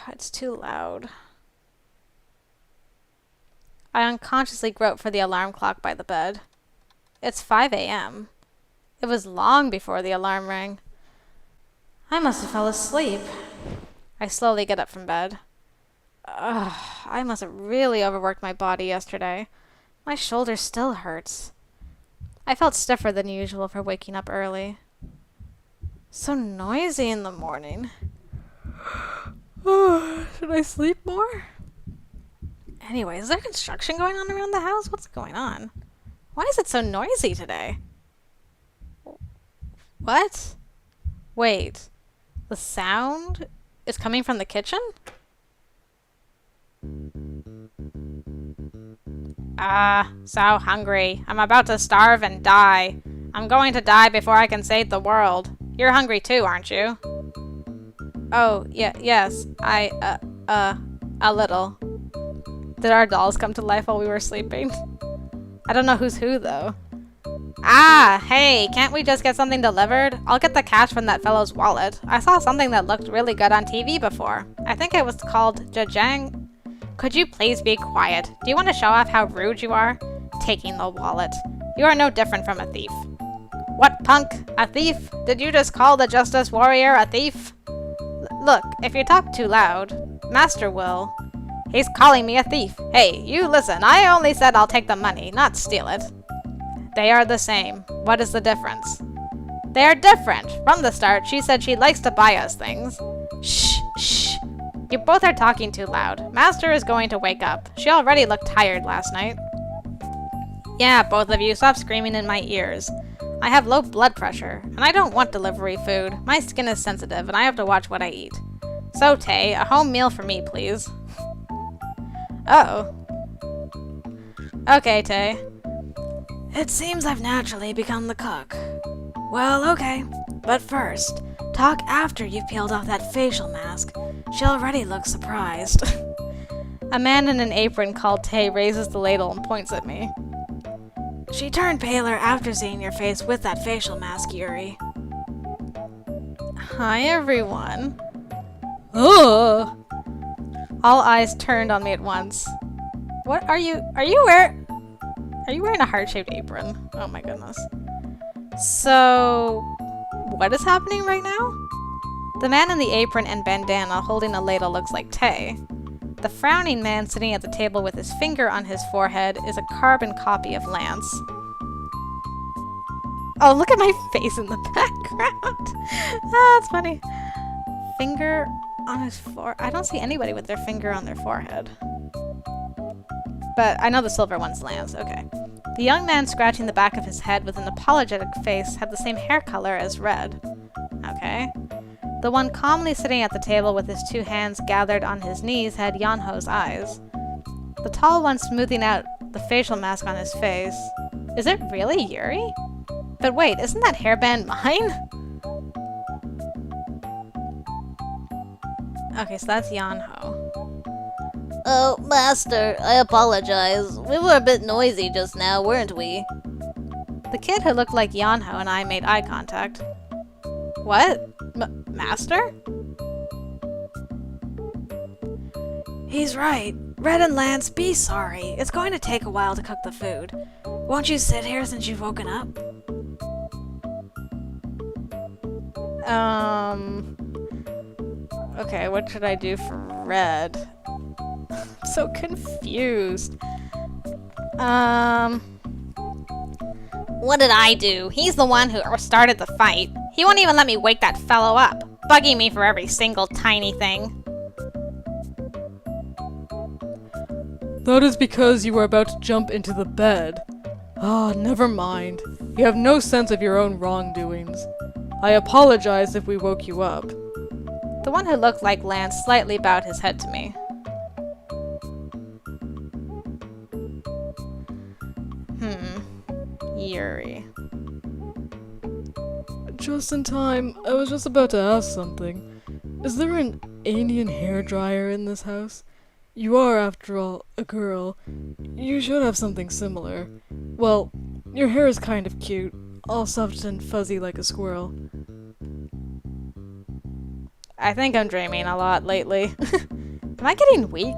It's too loud. I unconsciously groped for the alarm clock by the bed. It's 5 a.m. It was long before the alarm rang. I must have fell asleep. I slowly get up from bed. I must have really overworked my body yesterday. My shoulder still hurts. I felt stiffer than usual for waking up early. So noisy in the morning. Should I sleep more? Anyway, is there construction going on around the house? What's going on? Why is it so noisy today? What? Wait. The sound is coming from the kitchen? So hungry. I'm about to starve and die. I'm going to die before I can save the world. You're hungry too, aren't you? Oh, yes. A little. Did our dolls come to life while we were sleeping? I don't know who's who, though. Hey, can't we just get something delivered? I'll get the cash from that fellow's wallet. I saw something that looked really good on TV before. I think it was called Jajang. Could you please be quiet? Do you want to show off how rude you are? Taking the wallet. You are no different from a thief. What, punk? A thief? Did you just call the Justice Warrior a thief? Look, if you talk too loud, Master will. He's calling me a thief. Hey, you listen, I only said I'll take the money, not steal it. They are the same. What is the difference? They are different. From the start, she said she likes to buy us things. Shh. You both are talking too loud. Master is going to wake up. She already looked tired last night. Yeah, both of you, stop screaming in my ears. I have low blood pressure, and I don't want delivery food. My skin is sensitive, and I have to watch what I eat. So, Tay, a home meal for me, please. Uh-oh. Okay, Tay. It seems I've naturally become the cook. Well, okay. But first, talk after you've peeled off that facial mask. She already looks surprised. A man in an apron called Tay raises the ladle and points at me. She turned paler after seeing your face with that facial mask, Yuri. Hi, everyone. Ugh. All eyes turned on me at once. What are you wearing a heart-shaped apron? Oh my goodness. So, what is happening right now? The man in the apron and bandana holding a ladle looks like Tay. The frowning man sitting at the table with his finger on his forehead is a carbon copy of Lance. Oh, look at my face in the background. That's funny. Finger on his forehead. I don't see anybody with their finger on their forehead. But I know the silver one's Lance. Okay. The young man scratching the back of his head with an apologetic face had the same hair color as Red. Okay. The one calmly sitting at the table with his two hands gathered on his knees had Yanho's eyes. The tall one smoothing out the facial mask on his face. Is it really Yuri? But wait, isn't that hairband mine? Okay, so that's Yanho. Oh, Master, I apologize. We were a bit noisy just now, weren't we? The kid who looked like Yanho and I made eye contact. What? Master? He's right. Red and Lance, be sorry. It's going to take a while to cook the food. Won't you sit here since you've woken up? Okay, what should I do for Red? I'm so confused. What did I do? He's the one who started the fight. He won't even let me wake that fellow up, bugging me for every single tiny thing. That is because you were about to jump into the bed. Never mind. You have no sense of your own wrongdoings. I apologize if we woke you up. The one who looked like Lance slightly bowed his head to me. Yuri. Just in time. I was just about to ask something. Is there an Indian hairdryer in this house? You are, after all, a girl. You should have something similar. Well, your hair is kind of cute. All soft and fuzzy like a squirrel. I think I'm dreaming a lot lately. Am I getting weak?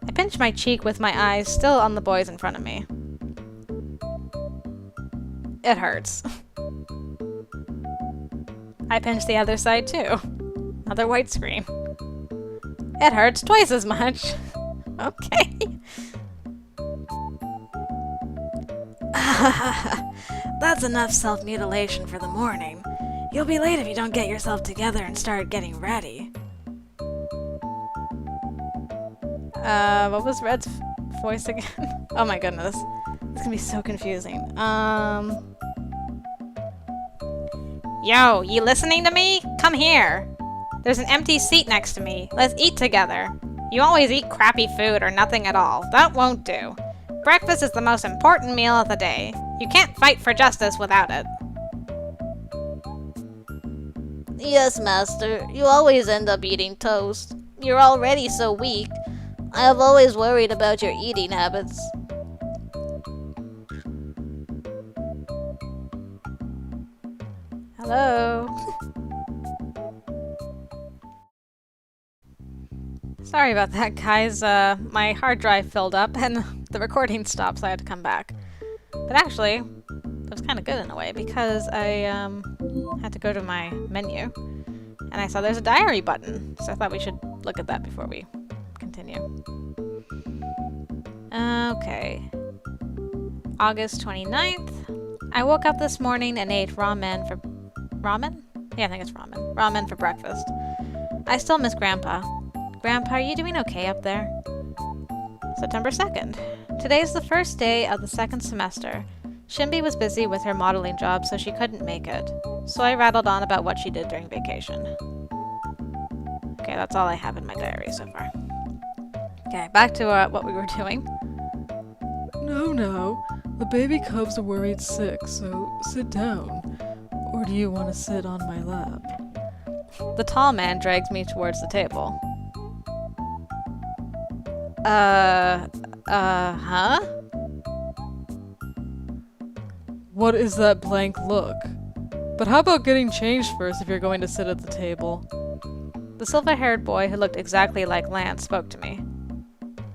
I pinch my cheek with my eyes still on the boys in front of me. It hurts. I pinch the other side too. Another white screen. It hurts twice as much. Okay. That's enough self-mutilation for the morning. You'll be late if you don't get yourself together and start getting ready. What was Red's voice again? Oh my goodness. It's gonna be so confusing. Yo, you listening to me? Come here. There's an empty seat next to me. Let's eat together. You always eat crappy food or nothing at all. That won't do. Breakfast is the most important meal of the day. You can't fight for justice without it. Yes, Master. You always end up eating toast. You're already so weak. I have always worried about your eating habits. Hello. Sorry about that, guys. My hard drive filled up and the recording stopped, so I had to come back. But actually, it was kind of good in a way because I had to go to my menu and I saw there's a diary button, so I thought we should look at that before we continue. Okay. August 29th. I woke up this morning and ate ramen for... Ramen? Yeah, I think it's ramen. Ramen for breakfast. I still miss Grandpa. Grandpa, are you doing okay up there? September 2nd. Today's the first day of the second semester. Shimby was busy with her modeling job, so she couldn't make it. So I rattled on about what she did during vacation. Okay, that's all I have in my diary so far. Okay, back to what we were doing. No. The baby cubs are worried sick, so sit down. Or do you want to sit on my lap? The tall man drags me towards the table. Huh? What is that blank look? But how about getting changed first if you're going to sit at the table? The silver-haired boy who looked exactly like Lance spoke to me.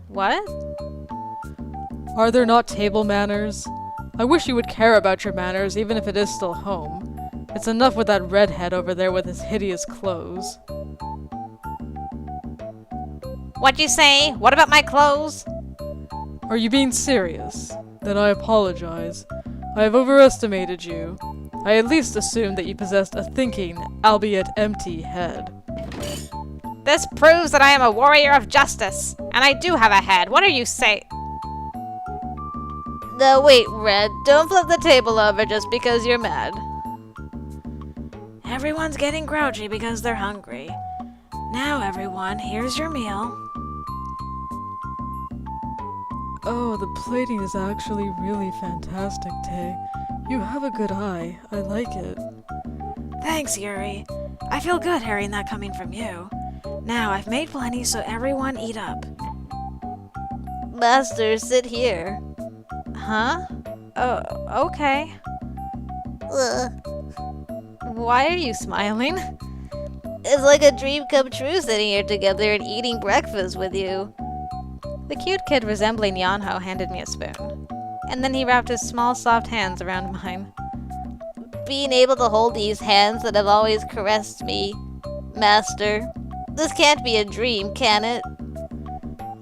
What? Are there not table manners? I wish you would care about your manners, even if it is still home. It's enough with that redhead over there with his hideous clothes. What'd you say? What about my clothes? Are you being serious? Then I apologize. I have overestimated you. I at least assumed that you possessed a thinking, albeit empty, head. This proves that I am a warrior of justice, and I do have a head. What are you saying? No, wait, Red. Don't flip the table over just because you're mad. Everyone's getting grouchy because they're hungry. Now, everyone, here's your meal. Oh, the plating is actually really fantastic, Tay. You have a good eye. I like it. Thanks, Yuri. I feel good hearing that coming from you. Now, I've made plenty, so everyone eat up. Master, sit here. Huh? Oh, okay. Ugh. Why are you smiling? It's like a dream come true sitting here together and eating breakfast with you. The cute kid resembling Yanho handed me a spoon. And then he wrapped his small, soft hands around mine. Being able to hold these hands that have always caressed me, Master. This can't be a dream, can it?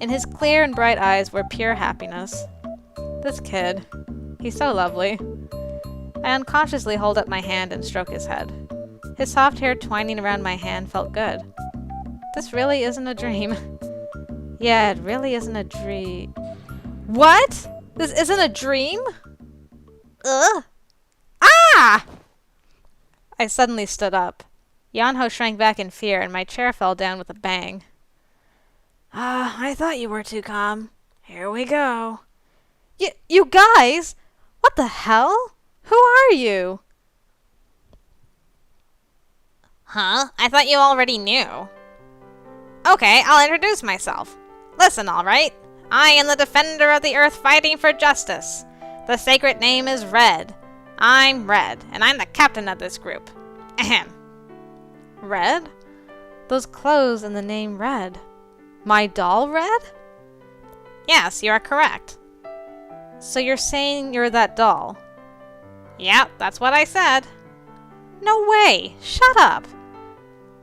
In his clear and bright eyes were pure happiness. This kid, he's so lovely. I unconsciously hold up my hand and stroke his head. His soft hair twining around my hand felt good. This really isn't a dream. Yeah, it really isn't a dream. What? This isn't a dream? Ugh. Ah! I suddenly stood up. Yanho shrank back in fear and my chair fell down with a bang. I thought you were too calm. Here we go. You guys! What the hell? Who are you? Huh? I thought you already knew. Okay, I'll introduce myself. Listen, alright? I am the defender of the earth fighting for justice. The sacred name is Red. I'm Red, and I'm the captain of this group. Ahem. Red? Those clothes and the name Red. My doll Red? Yes, you are correct. So you're saying you're that doll? Yep, that's what I said. No way! Shut up!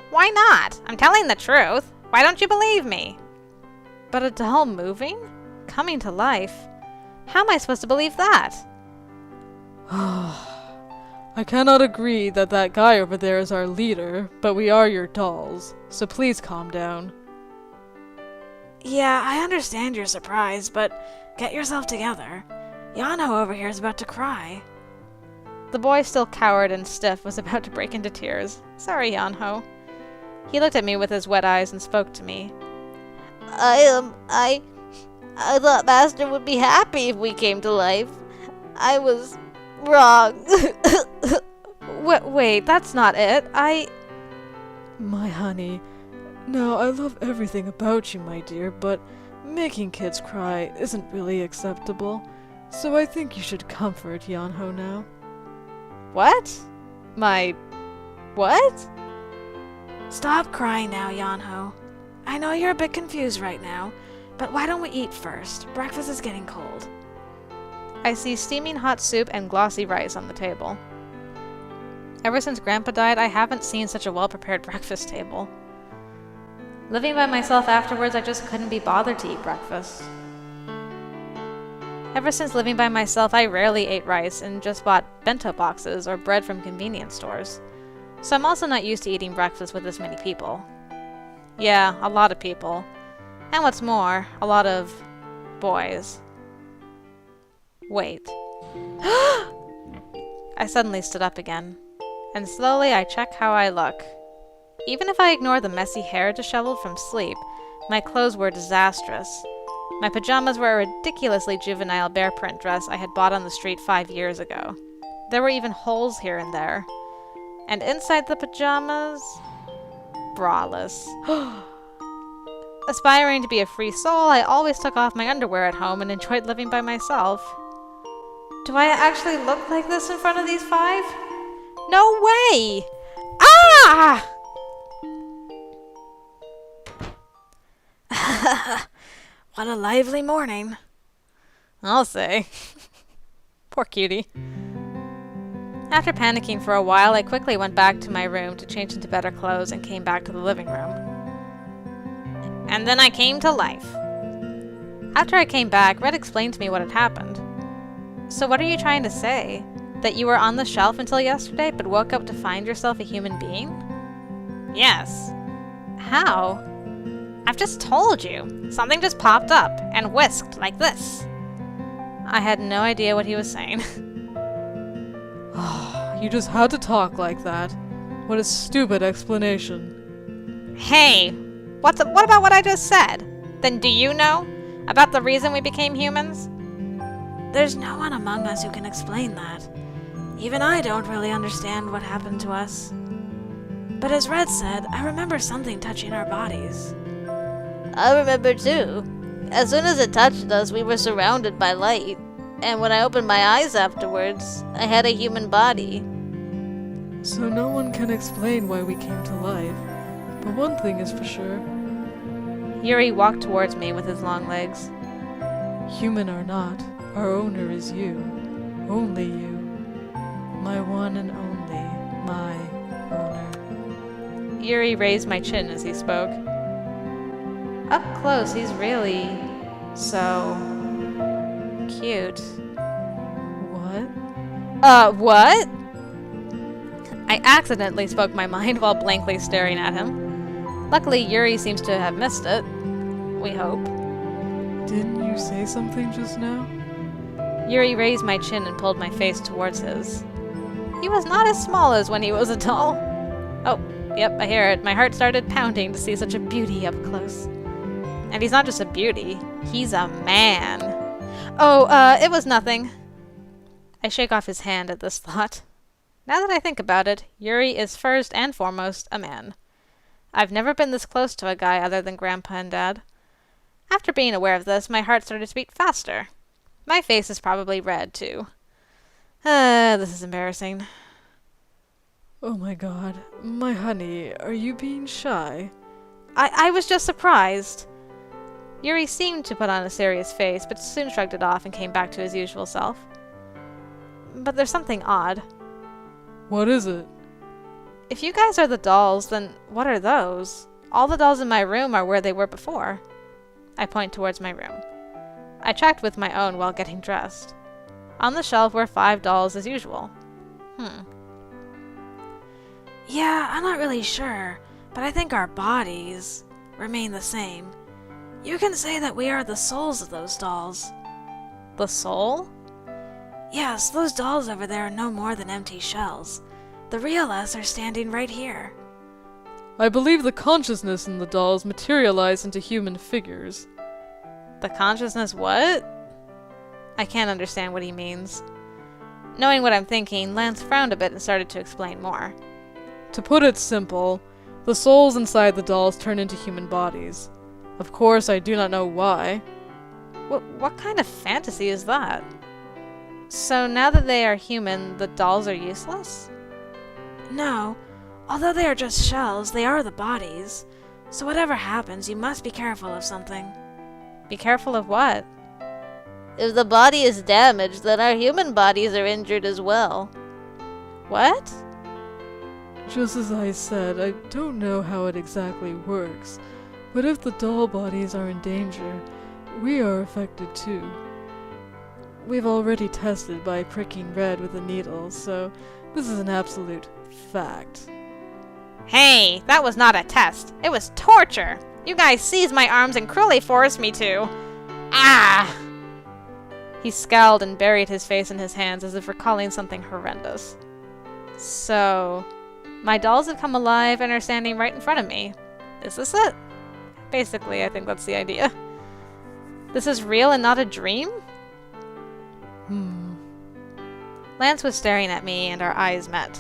Why not? I'm telling the truth. Why don't you believe me? But a doll moving? Coming to life? How am I supposed to believe that? I cannot agree that that guy over there is our leader, but we are your dolls, so please calm down. Yeah, I understand your surprise, but get yourself together. Yano over here is about to cry. The boy, still coward and stiff, was about to break into tears. Sorry, Yanho. He looked at me with his wet eyes and spoke to me. I thought Master would be happy if we came to life. I was wrong. Wait, that's not it. My honey. Now, I love everything about you, my dear, but making kids cry isn't really acceptable. So I think you should comfort Yanho now. What? What? Stop crying now, Yanho. I know you're a bit confused right now, but why don't we eat first? Breakfast is getting cold. I see steaming hot soup and glossy rice on the table. Ever since Grandpa died, I haven't seen such a well-prepared breakfast table. Living by myself afterwards, I just couldn't be bothered to eat breakfast. Ever since living by myself, I rarely ate rice and just bought bento boxes or bread from convenience stores. So I'm also not used to eating breakfast with this many people. Yeah, a lot of people. And what's more, a lot of boys. Wait. I suddenly stood up again, and slowly I check how I look. Even if I ignore the messy hair disheveled from sleep, my clothes were disastrous. My pajamas were a ridiculously juvenile bear print dress I had bought on the street 5 years ago. There were even holes here and there. And inside the pajamas, braless. Aspiring to be a free soul, I always took off my underwear at home and enjoyed living by myself. Do I actually look like this in front of these 5? No way! Ah! What a lively morning. I'll say. Poor Cutie. After panicking for a while, I quickly went back to my room to change into better clothes and came back to the living room. And then I came to life. After I came back, Red explained to me what had happened. So what are you trying to say? That you were on the shelf until yesterday, but woke up to find yourself a human being? Yes. How? I've just told you. Something just popped up and whisked like this. I had no idea what he was saying. You just had to talk like that. What a stupid explanation. Hey, what about what I just said? Then do you know about the reason we became humans? There's no one among us who can explain that. Even I don't really understand what happened to us. But as Red said, I remember something touching our bodies. I remember too. As soon as it touched us, we were surrounded by light. And when I opened my eyes afterwards, I had a human body. So no one can explain why we came to life. But one thing is for sure. Yuri walked towards me with his long legs. Human or not, our owner is you. Only you. My one and only, my owner. Yuri raised my chin as he spoke. Up close, he's really so cute. What? What? I accidentally spoke my mind while blankly staring at him. Luckily, Yuri seems to have missed it. We hope. Didn't you say something just now? Yuri raised my chin and pulled my face towards his. He was not as small as when he was a doll. Oh, yep, I hear it. My heart started pounding to see such a beauty up close. And he's not just a beauty, he's a man. Oh, it was nothing. I shake off his hand at this thought. Now that I think about it, Yuri is first and foremost a man. I've never been this close to a guy other than Grandpa and Dad. After being aware of this, my heart started to beat faster. My face is probably red, too. This is embarrassing. Oh my god. My honey, are you being shy? I was just surprised. Yuri seemed to put on a serious face, but soon shrugged it off and came back to his usual self. But there's something odd. What is it? If you guys are the dolls, then what are those? All the dolls in my room are where they were before. I point towards my room. I checked with my own while getting dressed. On the shelf were 5 dolls as usual. Yeah, I'm not really sure, but I think our bodies remain the same. You can say that we are the souls of those dolls. The soul? Yes, those dolls over there are no more than empty shells. The real us are standing right here. I believe the consciousness in the dolls materialize into human figures. The consciousness what? I can't understand what he means. Knowing what I'm thinking, Lance frowned a bit and started to explain more. To put it simple, the souls inside the dolls turn into human bodies. Of course, I do not know why. What kind of fantasy is that? So now that they are human, the dolls are useless? No, although they are just shells, they are the bodies. So whatever happens, you must be careful of something. Be careful of what? If the body is damaged, then our human bodies are injured as well. What? Just as I said, I don't know how it exactly works, but if the doll bodies are in danger, we are affected too. We've already tested by pricking Red with a needle, so this is an absolute fact. Hey, that was not a test. It was torture. You guys seized my arms and cruelly forced me to. Ah! He scowled and buried his face in his hands as if recalling something horrendous. So, my dolls have come alive and are standing right in front of me. Is this it? Basically, I think that's the idea. This is real and not a dream? Lance was staring at me and our eyes met.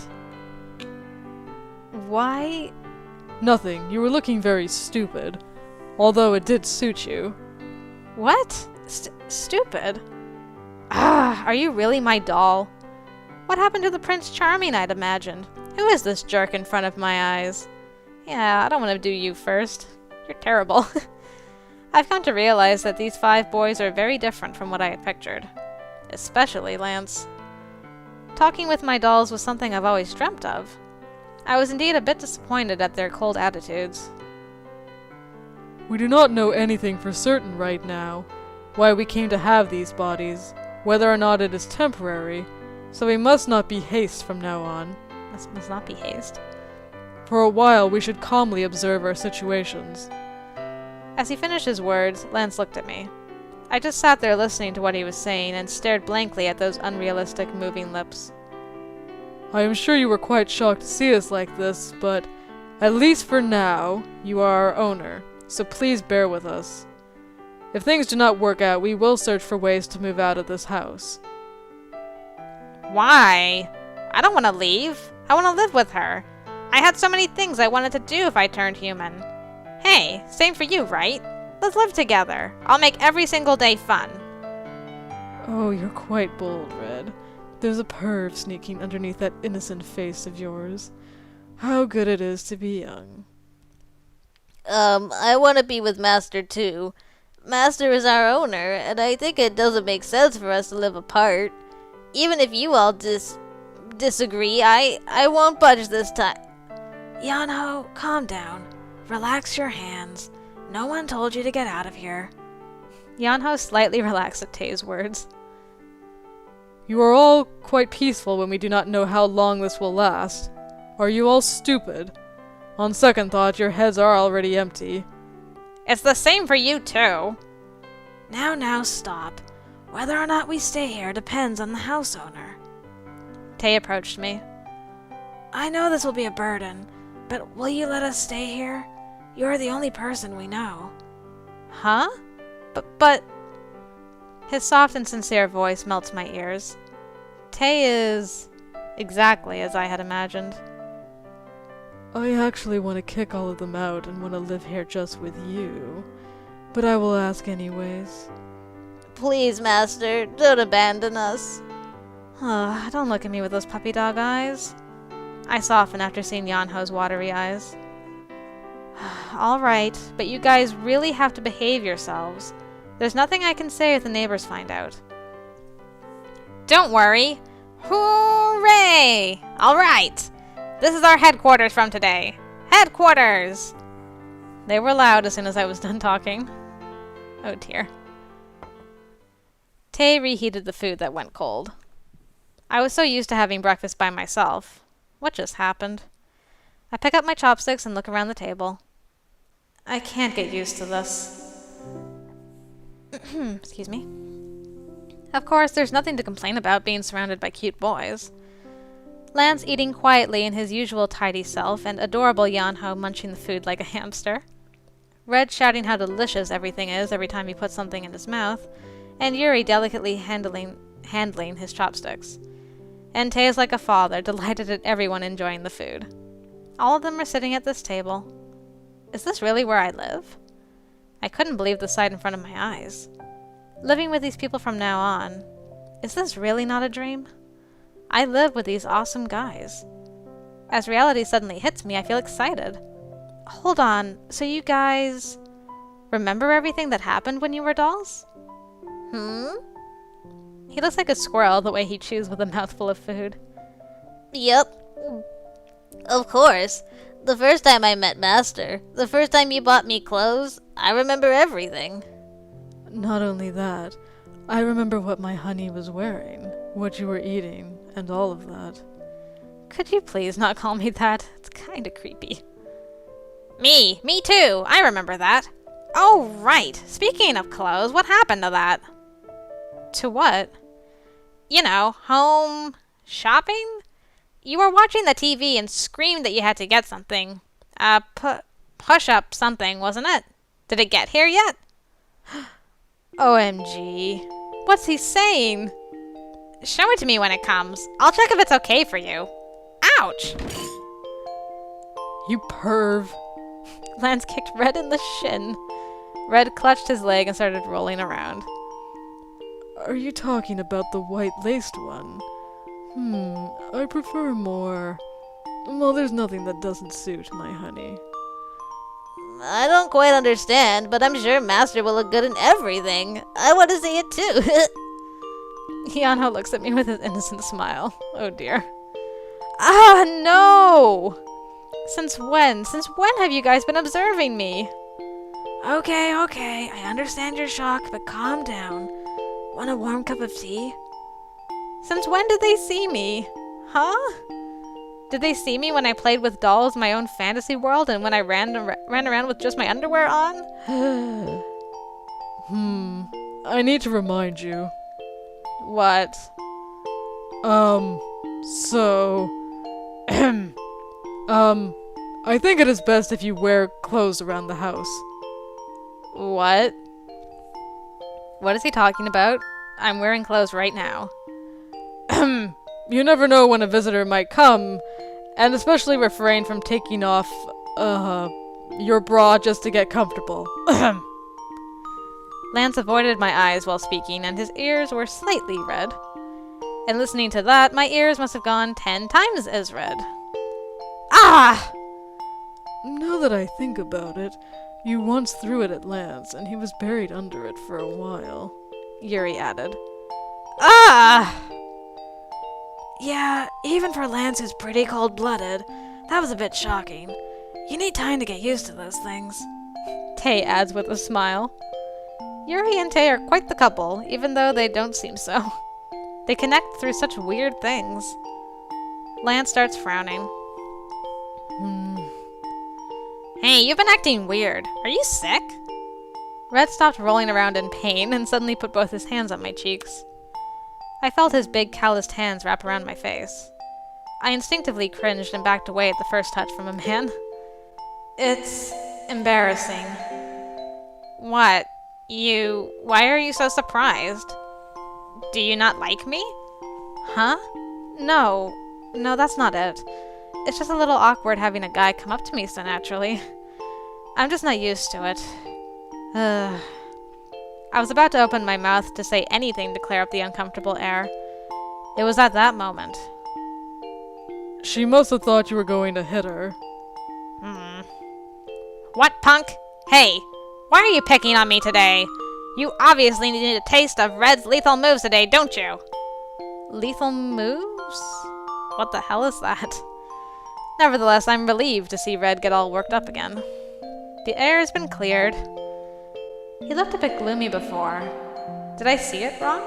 Why? Nothing. You were looking very stupid. Although it did suit you. What? Stupid? Ah, are you really my doll? What happened to the Prince Charming I'd imagined? Who is this jerk in front of my eyes? Yeah, I don't want to do you first. You're terrible. I've come to realize that these 5 boys are very different from what I had pictured. Especially Lance. Talking with my dolls was something I've always dreamt of. I was indeed a bit disappointed at their cold attitudes. We do not know anything for certain right now, why we came to have these bodies, whether or not it is temporary, so we must not be haste from now on. Must not be haste. For a while we should calmly observe our situations. As he finished his words, Lance looked at me. I just sat there listening to what he was saying and stared blankly at those unrealistic moving lips. I am sure you were quite shocked to see us like this, but at least for now, you are our owner, so please bear with us. If things do not work out, we will search for ways to move out of this house. Why? I don't want to leave. I want to live with her. I had so many things I wanted to do if I turned human. Hey, same for you, right? Let's live together. I'll make every single day fun. Oh, you're quite bold, Red. There's a perv sneaking underneath that innocent face of yours. How good it is to be young. I want to be with Master too. Master is our owner, and I think it doesn't make sense for us to live apart. Even if you all disagree, I won't budge this time. Yanho, calm down. Relax your hands. No one told you to get out of here. Yanho slightly relaxed at Tay's words. You are all quite peaceful when we do not know how long this will last. Are you all stupid? On second thought, your heads are already empty. It's the same for you, too. Now, stop. Whether or not we stay here depends on the house owner. Tay approached me. I know this will be a burden, but will you let us stay here? You're the only person we know. Huh? But... His soft and sincere voice melts my ears. Tay is... exactly as I had imagined. I actually want to kick all of them out and want to live here just with you. But I will ask anyways. Please, Master, don't abandon us. Don't look at me with those puppy dog eyes. I soften after seeing Yanho's watery eyes. All right, but you guys really have to behave yourselves. There's nothing I can say if the neighbors find out. Don't worry. Hooray! All right. This is our headquarters from today. Headquarters! They were loud as soon as I was done talking. Oh dear. Tay reheated the food that went cold. I was so used to having breakfast by myself. What just happened? I pick up my chopsticks and look around the table. I can't get used to this. Excuse me. Of course, there's nothing to complain about being surrounded by cute boys. Lance eating quietly in his usual tidy self, and adorable Yanho munching the food like a hamster. Red shouting how delicious everything is every time he puts something in his mouth, and Yuri delicately handling his chopsticks. And Tay is like a father, delighted at everyone enjoying the food. All of them are sitting at this table. Is this really where I live? I couldn't believe the sight in front of my eyes. Living with these people from now on. Is this really not a dream? I live with these awesome guys. As reality suddenly hits me, I feel excited. Hold on, so you guys remember everything that happened when you were dolls? He looks like a squirrel the way he chews with a mouthful of food. Yep. Of course. The first time I met Master, the first time you bought me clothes, I remember everything. Not only that, I remember what my honey was wearing, what you were eating, and all of that. Could you please not call me that? It's kinda creepy. Me too. I remember that. Oh, right. Speaking of clothes, what happened to that? To what? You know, home shopping? You were watching the TV and screamed that you had to get something. Push up something, wasn't it? Did it get here yet? OMG. What's he saying? Show it to me when it comes. I'll check if it's okay for you. Ouch! You perv. Lance kicked Red in the shin. Red clutched his leg and started rolling around. Are you talking about the white-laced one? I prefer more... Well, there's nothing that doesn't suit my honey. I don't quite understand, but I'm sure Master will look good in everything. I want to see it too. Yanho looks at me with his innocent smile. Oh dear. Ah, no! Since when? Since when have you guys been observing me? Okay, I understand your shock, but calm down. Want a warm cup of tea? Since when did they see me? Huh? Did they see me when I played with dolls in my own fantasy world and when I ran around with just my underwear on? I need to remind you. What? So... I think it is best if you wear clothes around the house. What? What is he talking about? I'm wearing clothes right now. You never know when a visitor might come, and especially refrain from taking off, your bra just to get comfortable. Lance avoided my eyes while speaking, and his ears were slightly red. And listening to that, my ears must have gone 10 times as red. Ah! Now that I think about it, you once threw it at Lance, and he was buried under it for a while. Yuri added. Ah! Yeah, even for Lance who's pretty cold-blooded, that was a bit shocking. You need time to get used to those things. Tay adds with a smile. Yuri and Tay are quite the couple, even though they don't seem so. They connect through such weird things. Lance starts frowning. Hey, you've been acting weird. Are you sick? Red stopped rolling around in pain and suddenly put both his hands on my cheeks. I felt his big calloused hands wrap around my face. I instinctively cringed and backed away at the first touch from a man. It's embarrassing. What? Why are you so surprised? Do you not like me? Huh? No, that's not it. It's just a little awkward having a guy come up to me so naturally. I'm just not used to it. I was about to open my mouth to say anything to clear up the uncomfortable air. It was at that moment. She must have thought you were going to hit her. What, punk? Hey, why are you picking on me today? You obviously need a taste of Red's lethal moves today, don't you? Lethal moves? What the hell is that? Nevertheless, I'm relieved to see Red get all worked up again. The air has been cleared. He looked a bit gloomy before. Did I see it wrong?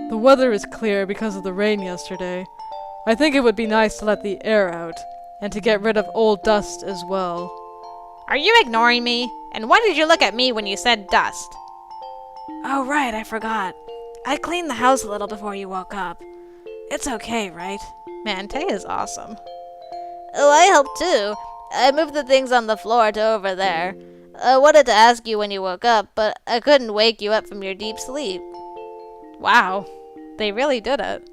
The weather is clear because of the rain yesterday. I think it would be nice to let the air out, and to get rid of old dust as well. Are you ignoring me? And why did you look at me when you said dust? Oh, right, I forgot. I cleaned the house a little before you woke up. It's okay, right? Man, Tay is awesome. Oh, I helped too. I moved the things on the floor to over there. I wanted to ask you when you woke up, but I couldn't wake you up from your deep sleep. Wow, they really did it.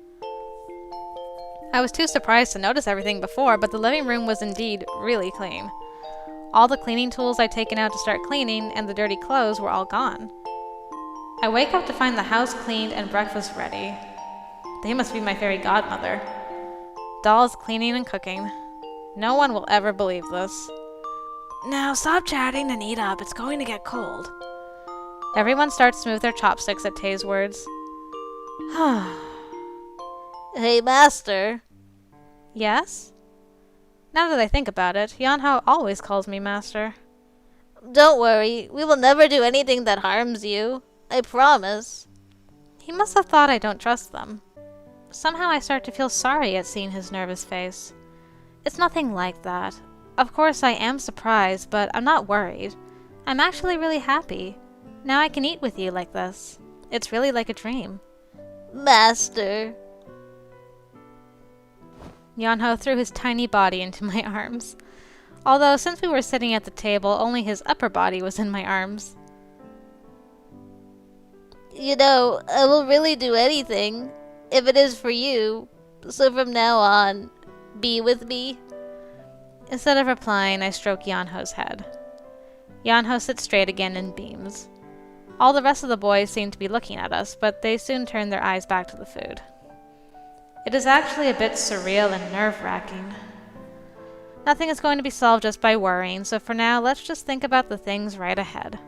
I was too surprised to notice everything before, but the living room was indeed really clean. All the cleaning tools I'd taken out to start cleaning and the dirty clothes were all gone. I wake up to find the house cleaned and breakfast ready. They must be my fairy godmother. Dolls cleaning and cooking. No one will ever believe this. Now stop chatting and eat up. It's going to get cold. Everyone starts to move their chopsticks at Tay's words. Hey, Master. Yes? Now that I think about it, Yanho always calls me Master. Don't worry. We will never do anything that harms you. I promise. He must have thought I don't trust them. Somehow I start to feel sorry at seeing his nervous face. It's nothing like that. Of course I am surprised, but I'm not worried. I'm actually really happy. Now I can eat with you like this. It's really like a dream. Master. Yanho threw his tiny body into my arms. Although, since we were sitting at the table, only his upper body was in my arms. You know, I will really do anything, if it is for you. So from now on, be with me. Instead of replying, I stroke Yanho's head. Yanho sits straight again and beams. All the rest of the boys seem to be looking at us, but they soon turn their eyes back to the food. It is actually a bit surreal and nerve-wracking. Nothing is going to be solved just by worrying, so for now, let's just think about the things right ahead.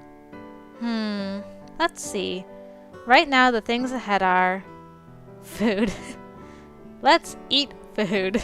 Let's see. Right now, the things ahead are... food. Let's eat food.